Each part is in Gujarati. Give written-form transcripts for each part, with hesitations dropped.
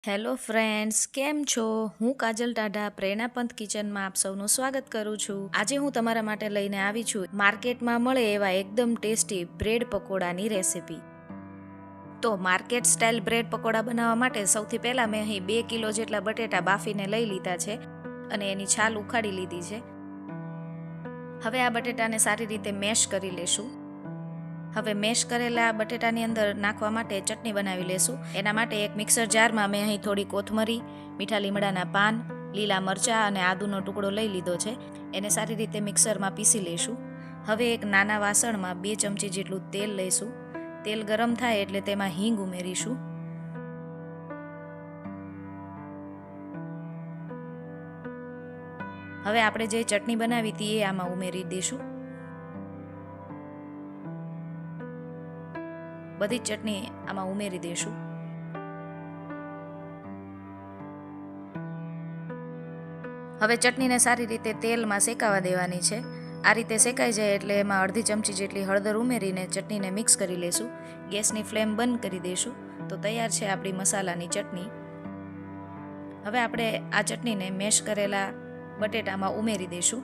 હેલો ફ્રેન્ડ્સ, કેમ છો? હું કાજલ ટાઢા પ્રેરણા પંથ કિચનમાં આપ સૌનું સ્વાગત કરું છું. આજે હું તમારા માટે લઈને આવી છું માર્કેટમાં મળે એવા એકદમ ટેસ્ટી બ્રેડ પકોડાની રેસિપી. તો માર્કેટ સ્ટાઇલ બ્રેડ પકોડા બનાવવા માટે સૌથી પહેલાં મેં અહીં 2 કિલો જેટલા બટેટા બાફીને લઈ લીધા છે અને એની છાલ ઉખાડી લીધી છે. હવે આ બટેટાને સારી રીતે મેશ કરી લેશું. હવે મેશ કરેલા બટેટાની અંદર નાખવા માટે ચટણી બનાવી લેશું. એના માટે એક મિક્સર જારમાં મેં અહીં થોડી કોથમરી, મીઠા લીમડાના પાન, લીલા મરચાં અને આદુનો ટુકડો લઈ લીધો છે. એને સારી રીતે મિક્સરમાં પીસી લઈશું. હવે એક નાના વાસણમાં 2 ચમચી જેટલું તેલ લઈશું. તેલ ગરમ થાય એટલે તેમાં હિંગ ઉમેરીશું. હવે આપણે જે ચટણી બનાવી હતી એ આમાં ઉમેરી દઈશું. બધી જ ચટણી આમાં ઉમેરી દઈશું. હવે ચટણીને સારી રીતે તેલમાં શેકાવા દેવાની છે. આ રીતે શેકાઈ જાય એટલે એમાં અડધી ચમચી જેટલી હળદર ઉમેરીને ચટણીને મિક્સ કરી લઈશું. ગેસની ફ્લેમ બંધ કરી દઈશું. તો તૈયાર છે આપણી મસાલાની ચટણી. હવે આપણે આ ચટણીને મેશ કરેલા બટેટામાં ઉમેરી દઈશું.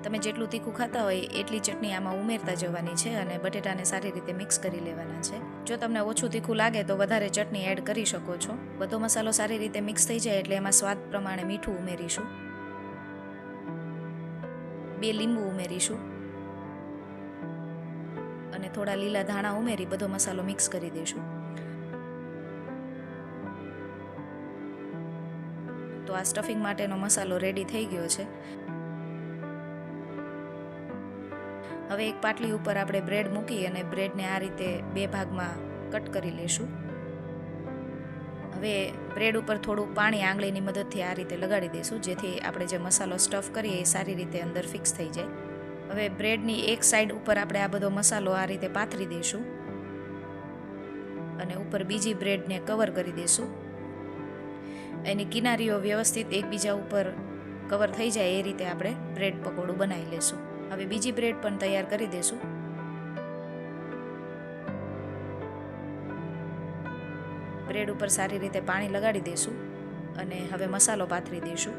તમે જેટલું તીખું ખાતા હોય એટલી ચટણી આમાં ઉમેરતા જવાની છે અને બટેટાને સારી રીતે મિક્સ કરી લેવાના છે. જો તમને ઓછું તીખું લાગે તો વધારે ચટણી એડ કરી શકો છો. બધો મસાલો સારી રીતે મિક્સ થઈ જાય એટલે એમાં સ્વાદ પ્રમાણે મીઠું ઉમેરીશું. 2 લીંબુ ઉમેરીશું અને થોડા લીલા ધાણા ઉમેરી બધો મસાલો મિક્સ કરી દઈશું. તો આ સ્ટફિંગ માટેનો મસાલો રેડી થઈ ગયો છે. હવે એક પાટલી ઉપર આપણે બ્રેડ મૂકી અને બ્રેડને આ રીતે 2 ભાગમાં કટ કરી લઈશું. હવે બ્રેડ ઉપર થોડું પાણી આંગળીની મદદથી આ રીતે લગાડી દઈશું, જેથી આપણે જે મસાલો સ્ટફ કરીએ એ સારી રીતે અંદર ફિક્સ થઈ જાય. હવે બ્રેડની એક સાઈડ ઉપર આપણે આ બધો મસાલો આ રીતે પાથરી દઈશું અને ઉપર બીજી બ્રેડને કવર કરી દઈશું. એની કિનારીઓ વ્યવસ્થિત એકબીજા ઉપર કવર થઈ જાય એ રીતે આપણે બ્રેડ પકોડું બનાવી લઈશું. હવે બીજી બ્રેડ પણ તૈયાર કરી દઈશું. બ્રેડ ઉપર સારી રીતે પાણી લગાડી દઈશું અને હવે મસાલો પાથરી દઈશું.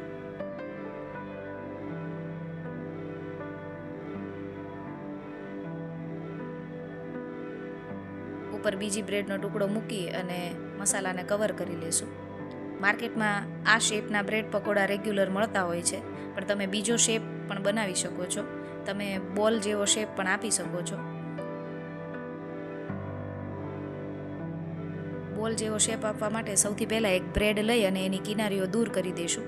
ઉપર બીજી બ્રેડનો ટુકડો મૂકી અને મસાલાને કવર કરી લઈશું. માર્કેટમાં આ શેપના બ્રેડ પકોડા રેગ્યુલર મળતા હોય છે, પણ તમે બીજો શેપ પણ બનાવી શકો છો. તમે બોલ જેવો શેપ પણ આપી શકો છો. બોલ જેવો શેપ આપવા માટે સૌથી પહેલાં એક બ્રેડ લઈ અને એની કિનારીઓ દૂર કરી દઈશું.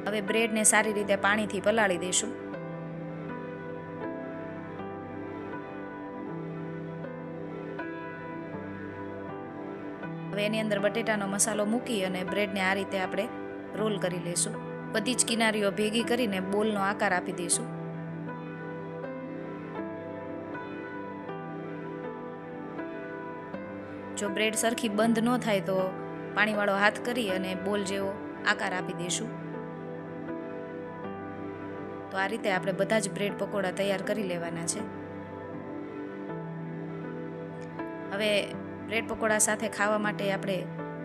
હવે બ્રેડને સારી રીતે પાણીથી પલાળી દઈશું. હવે એની અંદર બટેટાનો મસાલો મૂકી અને બ્રેડને આ રીતે આપણે રોલ કરી લઈશું. બધી જ કિનારીઓ ભેગી કરીને બોલનો આકાર આપી દઈશું. જો બ્રેડ સરખી બંધ ન થાય તો પાણીવાળો હાથ કરી અને બોલ જેવો આકાર આપી દઈશું. તો આ રીતે આપણે બધા જ બ્રેડ પકોડા તૈયાર કરી લેવાના છે. હવે બ્રેડ પકોડા સાથે ખાવા માટે આપણે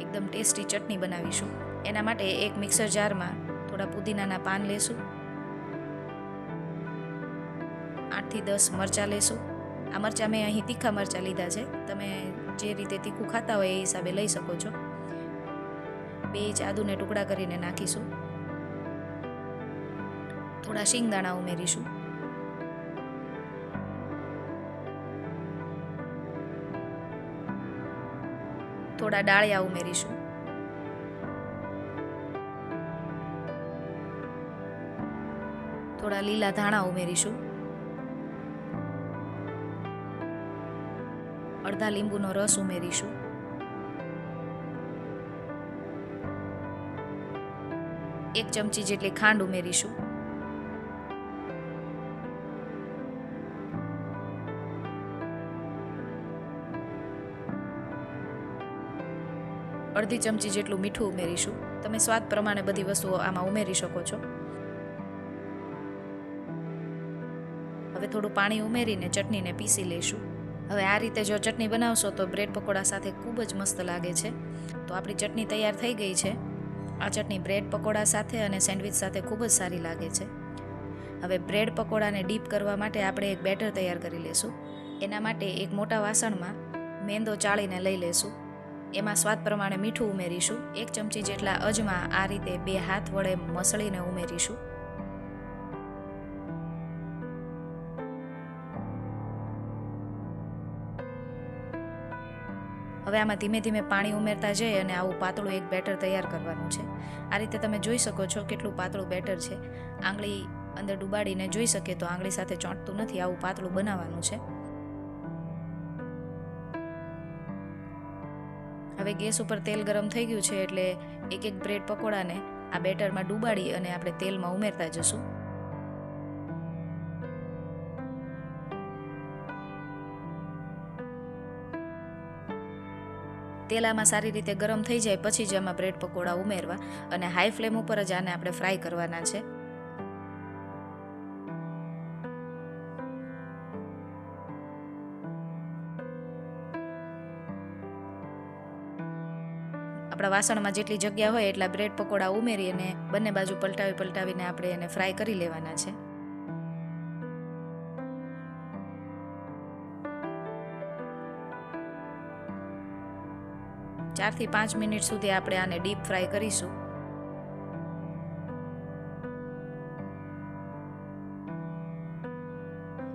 એકદમ ટેસ્ટી ચટણી બનાવીશું. એના માટે એક મિક્સર જારમાં થોડા પુદીનાના પાન લેશું. 8 થી 10 મરચાં લેશું. આ મરચાં મેં અહીં તીખા મરચાં લીધા છે. તમે જે રીતે તીખું ખાતા હોય એ હિસાબે લઈ શકો છો. 2 ઇંચ આદુને ટુકડા કરીને નાખીશું. થોડા શિંગદાણા ઉમેરીશું. થોડા ડાળિયા ઉમેરીશું. થોડા લીલા ધાણા ઉમેરીશું. અડધા લીંબુનો રસ ઉમેરીશું. એક ચમચી જેટલી ખાંડ ઉમેરીશું. અડધી ચમચી જેટલું મીઠું ઉમેરીશું. તમે સ્વાદ પ્રમાણે બધી વસ્તુઓ આમાં ઉમેરી શકો છો. હવે થોડું પાણી ઉમેરીને ચટણીને પીસી લઈશું. હવે આ રીતે જો ચટણી બનાવશો તો બ્રેડ પકોડા સાથે ખૂબ જ મસ્ત લાગે છે. તો આપણી ચટણી તૈયાર થઈ ગઈ છે. આ ચટણી બ્રેડ પકોડા સાથે અને સેન્ડવિચ સાથે ખૂબ જ સારી લાગે છે. હવે બ્રેડ પકોડાને ડીપ કરવા માટે આપણે એક બેટર તૈયાર કરી લેશું. એના માટે એક મોટા વાસણમાં મેંદો ચાળીને લઈ લેશું. એમાં સ્વાદ પ્રમાણે મીઠું ઉમેરીશું. 1 ચમચી જેટલા અજમા આ રીતે 2 હાથ વડે મસળીને ઉમેરીશું. હવે આમાં ધીમે ધીમે પાણી ઉમેરતા જઈ અને આવું પાતળું એક બેટર તૈયાર કરવાનું છે. આ રીતે તમે જોઈ શકો છો કેટલું પાતળું બેટર છે. આંગળી અંદર ડુબાડીને જોઈ શકે તો આંગળી સાથે ચોંટતું નથી, આવું પાતળું બનાવવાનું છે. હવે ગેસ ઉપર તેલ ગરમ થઈ ગયું છે એટલે એક એક બ્રેડ પકોડાને આ બેટરમાં ડુબાડી અને આપણે તેલમાં ઉમેરતા જશું. તેલ આમાં સારી રીતે ગરમ થઈ જાય પછી જ આમાં બ્રેડ પકોડા ઉમેરવા અને હાઈ ફ્લેમ ઉપર જ આને આપણે ફ્રાય કરવાના છે. આપણા વાસણમાં જેટલી જગ્યા હોય એટલા બ્રેડ પકોડા ઉમેરી અને બંને બાજુ પલટાવીને આપણે એને ફ્રાય કરી લેવાના છે. ચારથી 5 મિનિટ સુધી આપણે આને ડીપ ફ્રાય કરીશું.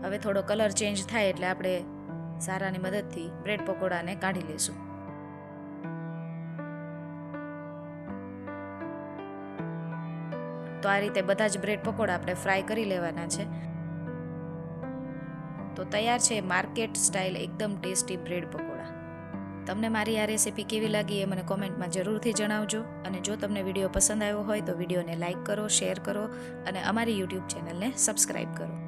હવે થોડો કલર ચેન્જ થાય એટલે આપણે સારાની મદદથી બ્રેડ પકોડાને કાઢી લેશું. તો આ રીતે બધા જ બ્રેડ પકોડા આપણે ફ્રાય કરી લેવાના છે. તો તૈયાર છે માર્કેટ સ્ટાઇલ એકદમ ટેસ્ટી બ્રેડ પકોડા. તમને મારી આ રેસીપી કેવી લાગી એ મને કોમેન્ટમાં જરૂરથી જણાવજો. અને જો તમને વિડીયો પસંદ આવ્યો હોય તો વિડીયોને લાઇક કરો, શેર કરો અને અમારી યુટ્યુબ ચેનલને સબસ્ક્રાઈબ કરો.